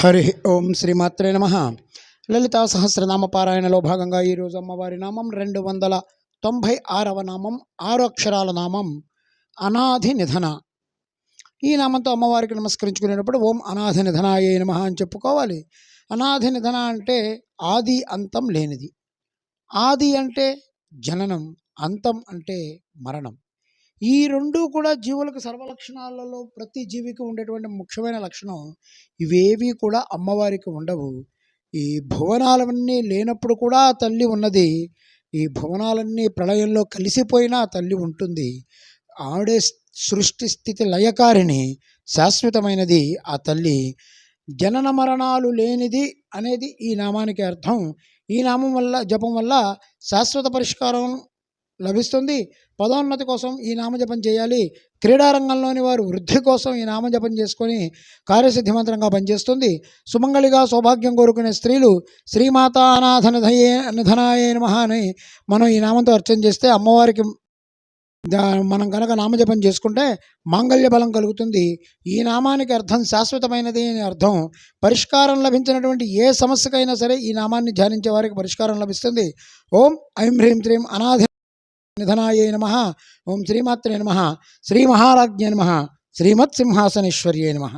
హరి ఓం శ్రీమాత్రే నమ. లలితా సహస్రనామ పారాయణలో భాగంగా ఈరోజు అమ్మవారి నామం 296వ నామం, 6 అక్షరాల నామం అనాధి నిధన. ఈ నామంతో అమ్మవారికి నమస్కరించుకునేటప్పుడు ఓం అనాధి నిధనాయే నమః అని చెప్పుకోవాలి. అనాధి నిధన అంటే ఆది అంతం లేనిది. ఆది అంటే జననం, అంతం అంటే మరణం. ఈ రెండు కూడా జీవులకు సర్వలక్షణాలలో ప్రతి జీవికి ఉండేటువంటి ముఖ్యమైన లక్షణం. ఇవేవి కూడా అమ్మవారికి ఉండవు. ఈ భువనాలన్నీ లేనప్పుడు కూడా ఆ తల్లి ఉన్నది. ఈ భువనాలన్నీ ప్రళయంలో కలిసిపోయినా ఆ తల్లి ఉంటుంది. ఆవిడే సృష్టి స్థితి లయకారిణి, శాశ్వతమైనది ఆ తల్లి. జనన మరణాలు లేనిది అనేది ఈ నామానికి అర్థం. ఈ నామం వల్ల, జపం వల్ల శాశ్వత పరిష్కారం లభిస్తుంది. పదోన్నతి కోసం ఈ నామజపం చేయాలి. క్రీడారంగంలోని వారు వృద్ధి కోసం ఈ నామజపం చేసుకొని కార్యసిద్ధి మంత్రంగా పనిచేస్తుంది. సుమంగళిగా సౌభాగ్యం కోరుకునే స్త్రీలు శ్రీమాత అనాథ నిధనాయే నమః అని మనం ఈ నామంతో అర్చన చేస్తే, అమ్మవారికి మనం కనుక నామజపం చేసుకుంటే మాంగళ్య బలం కలుగుతుంది. ఈ నామానికి అర్థం శాశ్వతమైనది అని అర్థం. పరిష్కారం లభించినటువంటి ఏ సమస్యకైనా సరే ఈ నామాన్ని ధ్యానించే వారికి పరిష్కారం లభిస్తుంది. ఓం ఐం హ్రీం శ్రీం అనాథ నిధనాయే నమః. ఓం శ్రీమాత్రే నమః. శ్రీ మహారాజ్ఞే నమః. శ్రీమత్ సింహాసనేశ్వర్యే నమః.